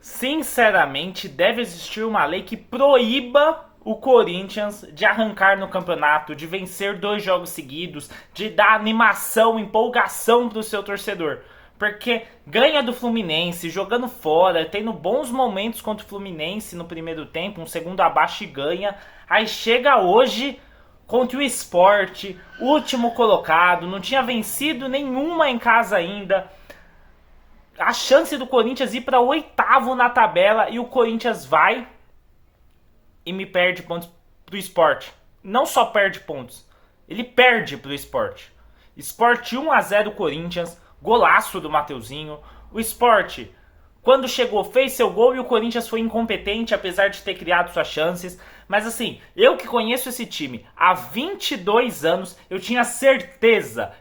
Sinceramente, deve existir uma lei que proíba o Corinthians de arrancar no campeonato, de vencer 2 jogos seguidos, de dar animação, empolgação pro seu torcedor. Porque ganha do Fluminense, jogando fora, tendo bons momentos contra o Fluminense no primeiro tempo, um segundo abaixo e ganha. Aí chega hoje contra o Sport, último colocado, não tinha vencido nenhuma em casa ainda. A chance do Corinthians ir para o 8º na tabela e o Corinthians vai e me perde pontos pro Sport. Não só perde pontos, ele perde pro Sport. Sport 1-0 Corinthians, golaço do Mateuzinho. O Sport, quando chegou, fez seu gol e o Corinthians foi incompetente, apesar de ter criado suas chances. Mas assim, eu que conheço esse time há 22 anos, eu tinha certeza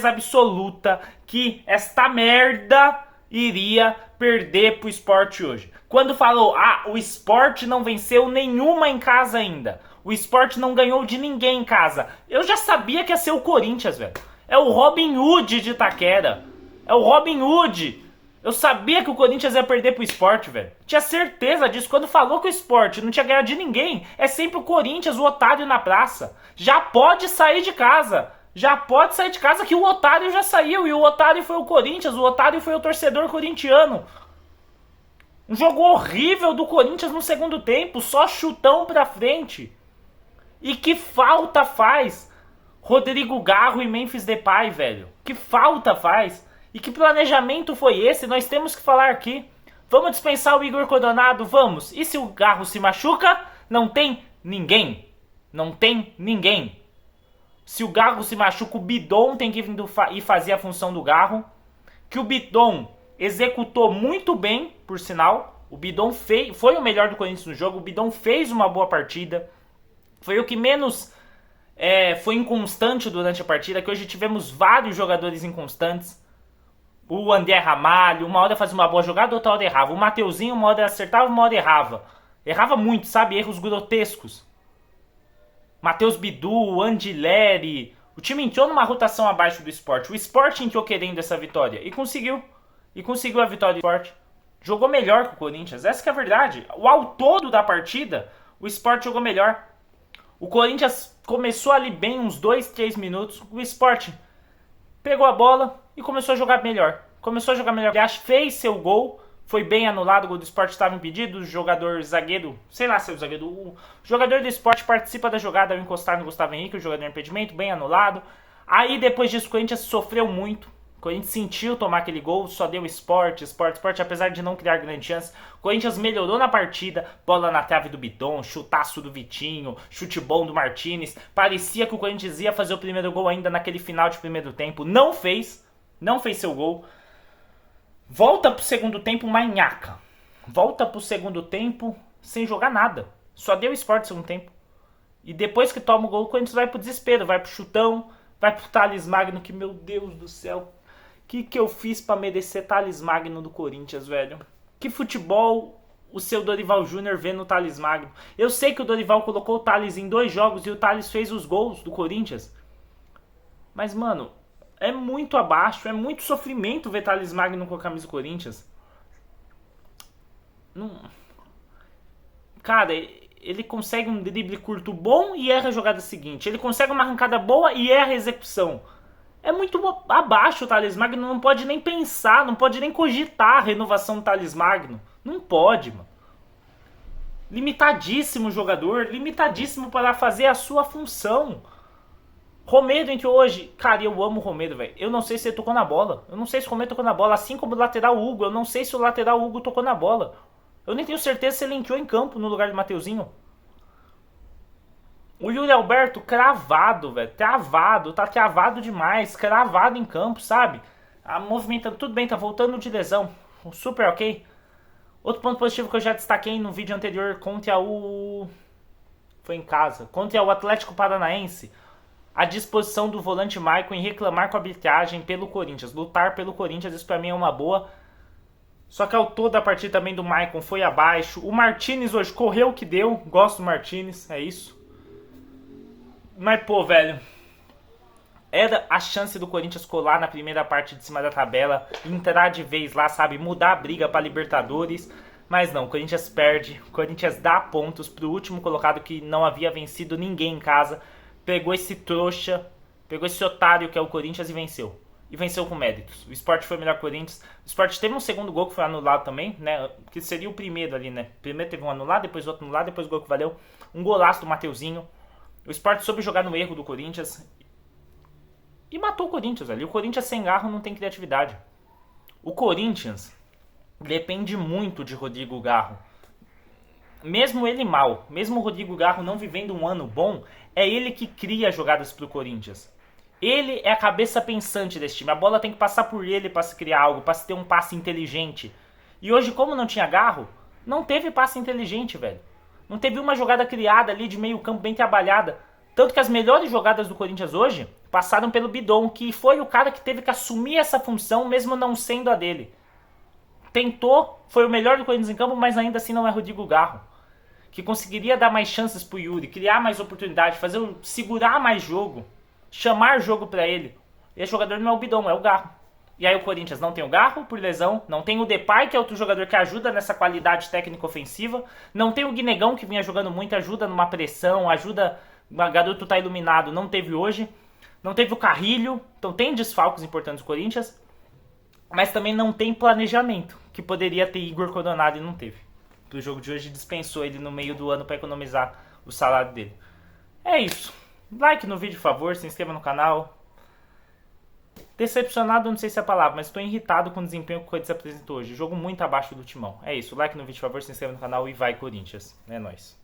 absoluta que esta merda iria perder pro Sport hoje. Quando falou, o Sport não venceu nenhuma em casa ainda, o Sport não ganhou de ninguém em casa, eu já sabia que ia ser o Corinthians, velho. É o Robin Hood de Itaquera. É o Robin Hood. Eu sabia que o Corinthians ia perder pro Sport, velho. Tinha certeza disso. Quando falou que o Sport não tinha ganhado de ninguém, é sempre o Corinthians, o otário na praça. Já pode sair de casa. Já pode sair de casa que o otário já saiu. E o otário foi o Corinthians, o otário foi o torcedor corintiano. Um jogo horrível do Corinthians no segundo tempo. Só chutão pra frente. E que falta faz Rodrigo Garro e Memphis Depay, velho. Que falta faz. E que planejamento foi esse? Nós temos que falar aqui. Vamos dispensar o Igor Coronado? Vamos. E se o Garro se machuca? Não tem ninguém. Não tem ninguém. Se o Garro se machuca, o Bidon tem que ir fazer a função do Garro. Que o Bidon executou muito bem, por sinal. O Bidon foi o melhor do Corinthians no jogo. O Bidon fez uma boa partida. Foi o que menos foi inconstante durante a partida. Que hoje tivemos vários jogadores inconstantes. O André Ramalho, uma hora fazia uma boa jogada, outra hora errava. O Mateuzinho, uma hora acertava, uma hora errava. Errava muito, sabe? Erros grotescos. Matheus Bidu, Andileri. O time entrou numa rotação abaixo do Sport. O Sport entrou querendo essa vitória. E conseguiu. E conseguiu a vitória do Sport. Jogou melhor que o Corinthians. Essa que é a verdade. Ao todo da partida, o Sport jogou melhor. O Corinthians começou ali bem, uns 2, 3 minutos. O Sport pegou a bola e começou a jogar melhor. Fez seu gol. Foi bem anulado, o gol do Sport estava impedido. O jogador zagueiro, sei lá se é o zagueiro, o jogador do Sport participa da jogada ao encostar no Gustavo Henrique, o jogador de impedimento, bem anulado. Aí depois disso o Corinthians sofreu muito. O Corinthians sentiu tomar aquele gol, só deu Sport, apesar de não criar grande chance. O Corinthians melhorou na partida, bola na trave do Bidon, chutaço do Vitinho, chute bom do Martinez. Parecia que o Corinthians ia fazer o primeiro gol ainda naquele final de primeiro tempo. Não fez seu gol. Volta pro segundo tempo uma nhaca. Volta pro segundo tempo sem jogar nada. Só deu Sport no segundo tempo. E depois que toma o gol, o Corinthians vai pro desespero, vai pro chutão, vai pro Thales Magno, que meu Deus do céu. Que eu fiz pra merecer Thales Magno do Corinthians, velho? Que futebol o seu Dorival Júnior vê no Thales Magno? Eu sei que o Dorival colocou o Thales em 2 jogos e o Thales fez os gols do Corinthians. Mas, mano, é muito abaixo, é muito sofrimento ver Thales Magno com a camisa do Corinthians. Não... Cara, ele consegue um drible curto bom e erra a jogada seguinte. Ele consegue uma arrancada boa e erra a execução. É muito abaixo o Thales Magno, não pode nem pensar, não pode nem cogitar a renovação do Thales Magno. Não pode, mano. Limitadíssimo jogador, limitadíssimo para fazer a sua função. Romero entrou hoje. Cara, eu amo o Romero, velho. Eu não sei se ele tocou na bola. Eu não sei se o Romero tocou na bola. Assim como o lateral Hugo. Eu não sei se o lateral Hugo tocou na bola. Eu nem tenho certeza se ele entrou em campo no lugar do Mateuzinho. O Yuri Alberto cravado, velho. Travado. Tá travado demais. Cravado em campo, sabe? A movimentando. Tudo bem, tá voltando de lesão. Super ok. Outro ponto positivo que eu já destaquei no vídeo anterior contra o... Foi em casa. Contra o Atlético Paranaense. A disposição do volante Maicon em reclamar com a arbitragem pelo Corinthians. Lutar pelo Corinthians, isso pra mim é uma boa. Só que ao todo a partida também do Maicon foi abaixo. O Martinez hoje correu o que deu. Gosto do Martinez, é isso. Mas, pô, velho, era a chance do Corinthians colar na primeira parte de cima da tabela, entrar de vez lá, sabe, mudar a briga pra Libertadores. Mas não, o Corinthians perde, o Corinthians dá pontos pro último colocado que não havia vencido ninguém em casa, pegou esse trouxa, pegou esse otário que é o Corinthians e venceu. E venceu com méritos. O Sport foi o melhor Corinthians. O Sport teve um segundo gol que foi anulado também, né? Que seria o primeiro ali, né? Primeiro teve um anulado, depois outro anulado, depois o gol que valeu. Um golaço do Mateuzinho. O Sport soube jogar no erro do Corinthians e matou o Corinthians ali. O Corinthians sem garro não tem criatividade. O Corinthians depende muito de Rodrigo Garro. Mesmo ele mal, mesmo o Rodrigo Garro não vivendo um ano bom, é ele que cria jogadas pro Corinthians. Ele é a cabeça pensante desse time. A bola tem que passar por ele para se criar algo, para se ter um passe inteligente. E hoje, como não tinha Garro, não teve passe inteligente, velho. Não teve uma jogada criada ali de meio campo bem trabalhada. Tanto que as melhores jogadas do Corinthians hoje passaram pelo Bidon, que foi o cara que teve que assumir essa função, mesmo não sendo a dele. Tentou, foi o melhor do Corinthians em campo, mas ainda assim não é Rodrigo Garro. Que conseguiria dar mais chances pro Yuri, criar mais oportunidade, segurar mais jogo, chamar jogo pra ele. Esse jogador não é o Bidon, é o Garro. E aí o Corinthians não tem o Garro por lesão, não tem o Depay, que é outro jogador que ajuda nessa qualidade técnica ofensiva, não tem o Guinegão, que vinha jogando muito, ajuda numa pressão, ajuda, o garoto tá iluminado, não teve hoje. Não teve o Carrilho, então tem desfalques importantes do Corinthians, mas também não tem planejamento, que poderia ter Igor Coronado e não teve. Pro jogo de hoje dispensou ele no meio do ano para economizar o salário dele. É isso. Like no vídeo, por favor, se inscreva no canal. Decepcionado, não sei se é a palavra, mas estou irritado com o desempenho que o Corinthians apresentou hoje. Jogo muito abaixo do Timão. É isso. Like no vídeo, por favor, se inscreva no canal e vai Corinthians. É nóis.